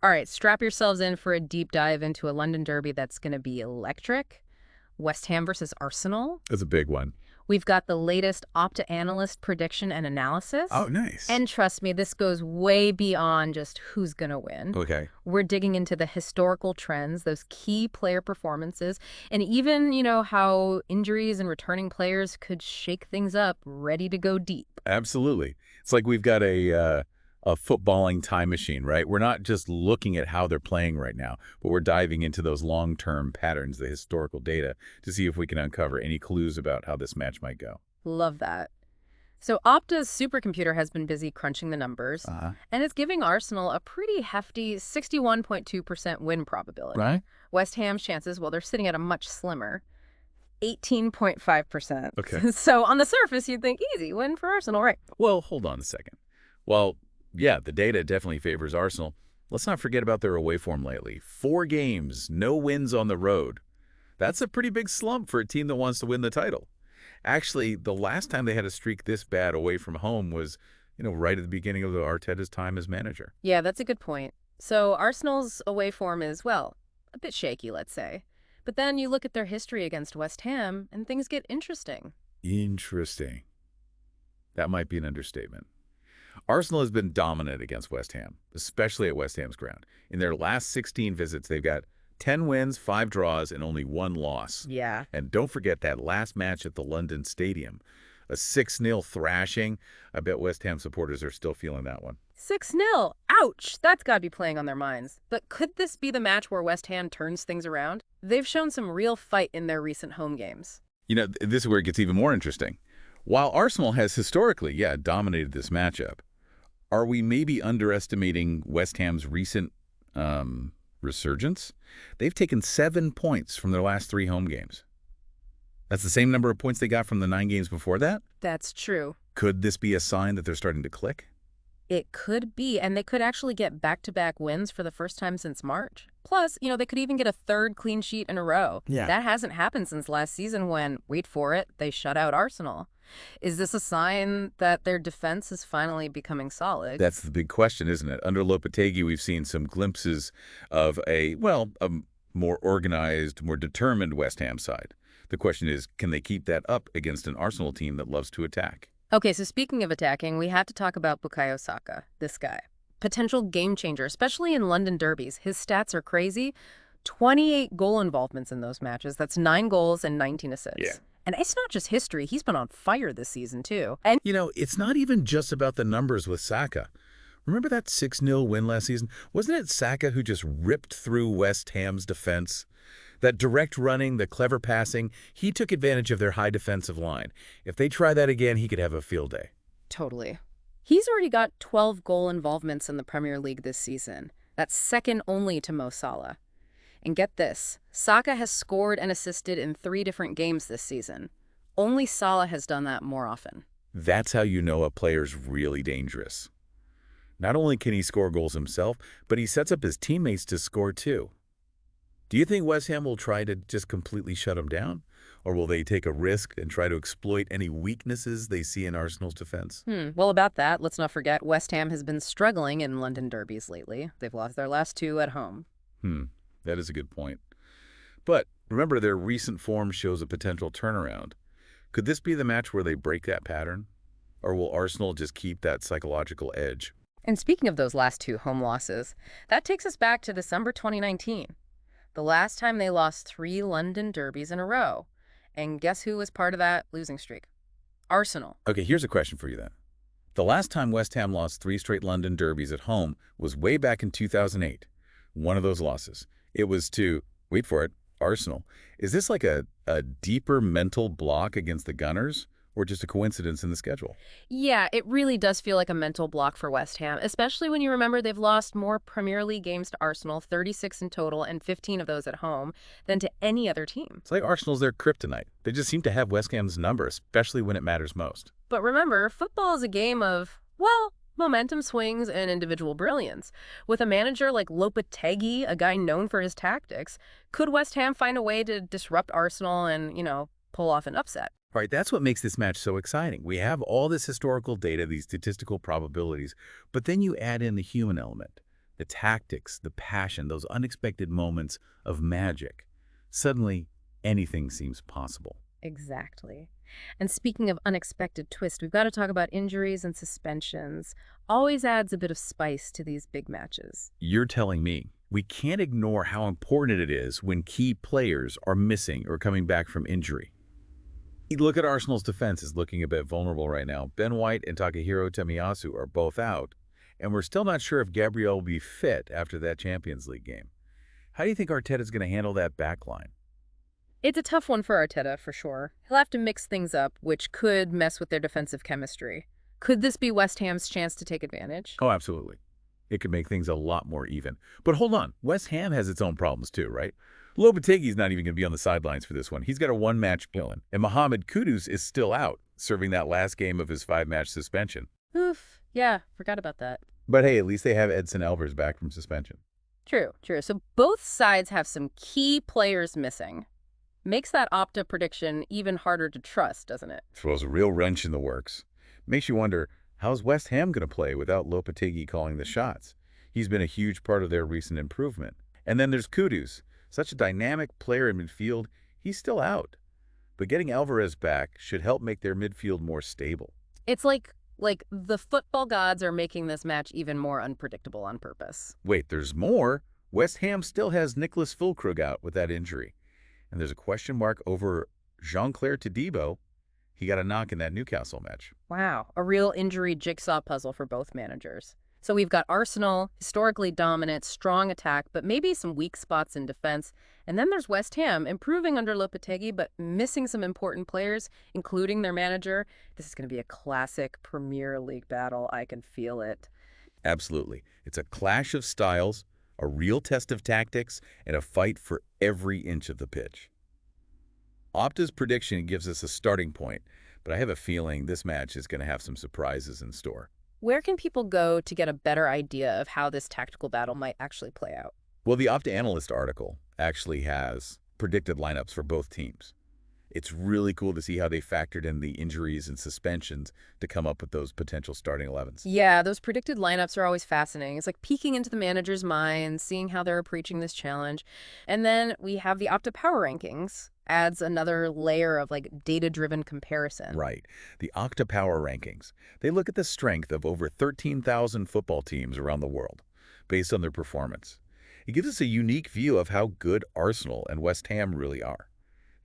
All right, strap yourselves in for a deep dive into a London derby that's going to be electric. West Ham versus Arsenal. That's a big one. We've got the latest Opta Analyst prediction and Oh, analysis. nice. And trust me, this goes way beyond just who's going to win. Okay. We're digging into the historical trends, those key player performances, and even, how injuries and returning players could shake things up, ready to go deep. Absolutely. It's like we've got a footballing time machine, right? We're not just looking at how they're playing right now, but we're diving into those long-term patterns, the historical data, to see if we can uncover any clues about how this match might go. Love that. So Opta's supercomputer has been busy crunching the numbers, Uh-huh. and it's giving Arsenal a pretty hefty 61.2% win probability. Right? West Ham's chances, well, they're sitting at a much slimmer 18.5%. Okay. So on the surface, you'd think easy win for Arsenal, right? Well, hold on a second. Well, yeah, the data definitely favors Arsenal. Let's not forget about their away form lately. 4 games, no wins on the road. That's a pretty big slump for a team that wants to win the title. Actually, the last time they had a streak this bad away from home was, right at the beginning of the Arteta's time as manager. Yeah, that's a good point. So Arsenal's away form is, well, a bit shaky, let's say. But then you look at their history against West Ham, and things get interesting. Interesting. That might be an understatement. Arsenal has been dominant against West Ham, especially at West Ham's ground. In their last 16 visits, they've got 10 wins, 5 draws, and only 1 loss. Yeah. And don't forget that last match at the London Stadium, a 6-0 thrashing. I bet West Ham supporters are still feeling that one. 6-0. Ouch! That's got to be playing on their minds. But could this be the match where West Ham turns things around? They've shown some real fight in their recent home games. This is where it gets even more interesting. While Arsenal has historically, dominated this matchup, are we maybe underestimating West Ham's recent resurgence? They've taken 7 points from their last 3 home games. That's the same number of points they got from the 9 games before that? That's true. Could this be a sign that they're starting to click? It could be, and they could actually get back-to-back wins for the first time since March. Plus, they could even get a 3rd clean sheet in a row. Yeah. That hasn't happened since last season when, wait for it, they shut out Arsenal. Is this a sign that their defense is finally becoming solid? That's the big question, isn't it? Under Lopetegui, we've seen some glimpses of a more organized, more determined West Ham side. The question is, can they keep that up against an Arsenal team that loves to attack? Okay, so speaking of attacking, we have to talk about Bukayo Saka, this guy. Potential game changer, especially in London derbies. His stats are crazy. 28 goal involvements in those matches. That's 9 goals and 19 assists. Yeah. And it's not just history. He's been on fire this season, too. And It's not even just about the numbers with Saka. Remember that 6-0 win last season? Wasn't it Saka who just ripped through West Ham's defense? That direct running, the clever passing, he took advantage of their high defensive line. If they try that again, he could have a field day. Totally. He's already got 12 goal involvements in the Premier League this season. That's second only to Mo Salah. And get this, Saka has scored and assisted in 3 different games this season. Only Salah has done that more often. That's how you know a player's really dangerous. Not only can he score goals himself, but he sets up his teammates to score too. Do you think West Ham will try to just completely shut him down? Or will they take a risk and try to exploit any weaknesses they see in Arsenal's defense? Well, about that, let's not forget West Ham has been struggling in London derbies lately. They've lost their last 2 at home. That is a good point. But remember, their recent form shows a potential turnaround. Could this be the match where they break that pattern? Or will Arsenal just keep that psychological edge? And speaking of those last 2 home losses, that takes us back to December 2019. The last time they lost 3 London derbies in a row. And guess who was part of that losing streak? Arsenal. Okay, here's a question for you then. The last time West Ham lost 3 straight London derbies at home was way back in 2008. One of those losses. It was to, wait for it, Arsenal. Is this like a deeper mental block against the Gunners, or just a coincidence in the schedule? Yeah, it really does feel like a mental block for West Ham, especially when you remember they've lost more Premier League games to Arsenal, 36 in total, and 15 of those at home, than to any other team. It's like Arsenal's their kryptonite. They just seem to have West Ham's number, especially when it matters most. But remember, football is a game of, well, momentum swings and individual brilliance. With a manager like Lopetegui, a guy known for his tactics, could West Ham find a way to disrupt Arsenal and, pull off an upset? All right, that's what makes this match so exciting. We have all this historical data, these statistical probabilities, but then you add in the human element, The tactics, the passion, those unexpected moments of magic. Suddenly, anything seems possible. Exactly. And speaking of unexpected twists, we've got to talk about injuries and suspensions. Always adds a bit of spice to these big matches. You're telling me we can't ignore how important it is when key players are missing or coming back from injury. You look at Arsenal's defense is looking a bit vulnerable right now. Ben White and Takahiro Tomiyasu are both out, and we're still not sure if Gabriel will be fit after that Champions League game. How do you think Arteta's going to handle that back line? It's a tough one for Arteta, for sure. He'll have to mix things up, which could mess with their defensive chemistry. Could this be West Ham's chance to take advantage? Oh, absolutely. It could make things a lot more even. But hold on, West Ham has its own problems too, right? Lopetegui's not even going to be on the sidelines for this one. He's got a one-match killing. And Mohamed Kudus is still out, serving that last game of his 5-match suspension. Oof. Yeah, forgot about that. But hey, at least they have Edson Alvarez back from suspension. True, true. So both sides have some key players missing. Makes that Opta prediction even harder to trust, doesn't it? Throws a real wrench in the works. Makes you wonder, how's West Ham going to play without Lopetegui calling the shots? He's been a huge part of their recent improvement. And then there's Kudus, such a dynamic player in midfield. He's still out. But getting Alvarez back should help make their midfield more stable. It's like the football gods are making this match even more unpredictable on purpose. Wait, there's more? West Ham still has Nicholas Füllkrug out with that injury. And there's a question mark over Jean-Claire Todibo. He got a knock in that Newcastle match. Wow, a real injury jigsaw puzzle for both managers. So we've got Arsenal, historically dominant, strong attack, but maybe some weak spots in defense. And then there's West Ham, improving under Lopetegui, but missing some important players, including their manager. This is going to be a classic Premier League battle. I can feel it. Absolutely. It's a clash of styles, a real test of tactics, and a fight for every inch of the pitch. Opta's prediction gives us a starting point, but I have a feeling this match is going to have some surprises in store. Where can people go to get a better idea of how this tactical battle might actually play out? Well, the Opta Analyst article actually has predicted lineups for both teams. It's really cool to see how they factored in the injuries and suspensions to come up with those potential starting 11s. Yeah, those predicted lineups are always fascinating. It's like peeking into the manager's mind, seeing how they're approaching this challenge. And then we have the Opta Power Rankings, adds another layer of data-driven comparison. Right. The Opta Power Rankings. They look at the strength of over 13,000 football teams around the world based on their performance. It gives us a unique view of how good Arsenal and West Ham really are.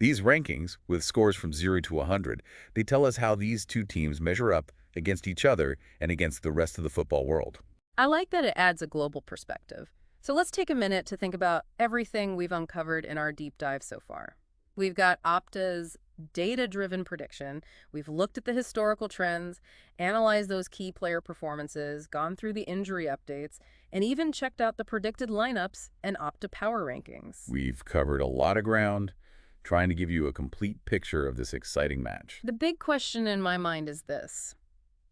These rankings, with scores from 0 to 100, they tell us how these two teams measure up against each other and against the rest of the football world. I like that it adds a global perspective. So let's take a minute to think about everything we've uncovered in our deep dive so far. We've got Opta's data-driven prediction. We've looked at the historical trends, analyzed those key player performances, gone through the injury updates, and even checked out the predicted lineups and Opta Power Rankings. We've covered a lot of ground, trying to give you a complete picture of this exciting match. The big question in my mind is this.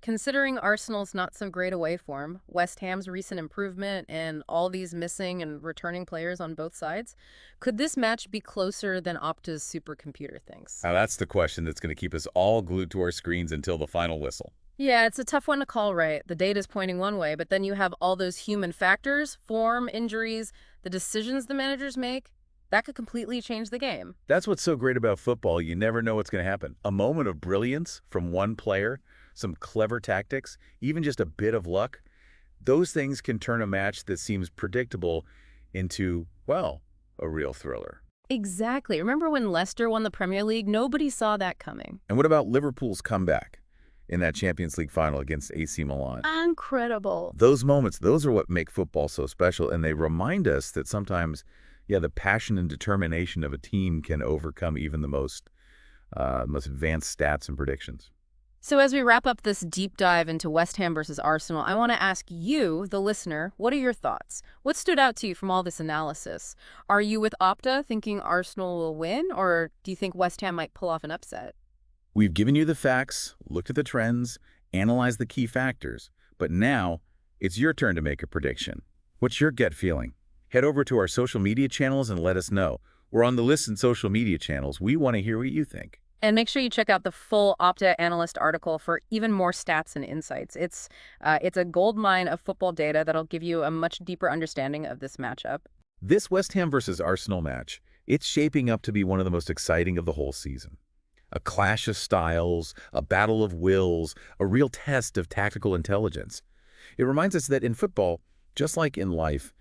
Considering Arsenal's not-so-great away form, West Ham's recent improvement, and all these missing and returning players on both sides, could this match be closer than Opta's supercomputer thinks? Now that's the question that's going to keep us all glued to our screens until the final whistle. Yeah, it's a tough one to call right. The data's pointing one way, but then you have all those human factors, form, injuries, the decisions the managers make. That could completely change the game. That's what's so great about football. You never know what's going to happen. A moment of brilliance from one player, some clever tactics, even just a bit of luck, those things can turn a match that seems predictable into, well, a real thriller. Exactly. Remember when Leicester won the Premier League? Nobody saw that coming. And what about Liverpool's comeback in that Champions League final against AC Milan? Incredible. Those moments, those are what make football so special, and they remind us that sometimes, yeah, the passion and determination of a team can overcome even the most advanced stats and predictions. So as we wrap up this deep dive into West Ham versus Arsenal, I want to ask you, the listener, what are your thoughts? What stood out to you from all this analysis? Are you with Opta, thinking Arsenal will win, or do you think West Ham might pull off an upset? We've given you the facts, looked at the trends, analyzed the key factors, but now it's your turn to make a prediction. What's your gut feeling? Head over to our social media channels and let us know. We're on the Listen social media channels. We want to hear what you think. And make sure you check out the full Opta Analyst article for even more stats and insights. It's a goldmine of football data that'll give you a much deeper understanding of this matchup. This West Ham versus Arsenal match, it's shaping up to be one of the most exciting of the whole season. A clash of styles, a battle of wills, a real test of tactical intelligence. It reminds us that in football, just like in life,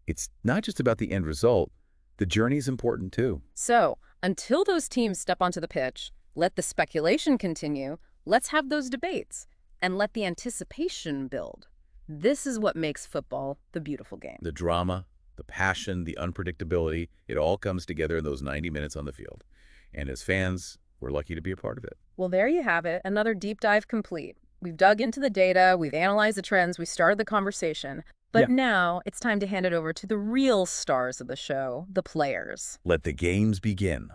it's not just about the end result. The journey's important too. So, until those teams step onto the pitch, let the speculation continue, let's have those debates, and let the anticipation build. This is what makes football the beautiful game. The drama, the passion, the unpredictability, it all comes together in those 90 minutes on the field. And as fans, we're lucky to be a part of it. Well, there you have it, another deep dive complete. We've dug into the data, we've analyzed the trends, we started the conversation. But now it's time to hand it over to the real stars of the show, the players. Let the games begin.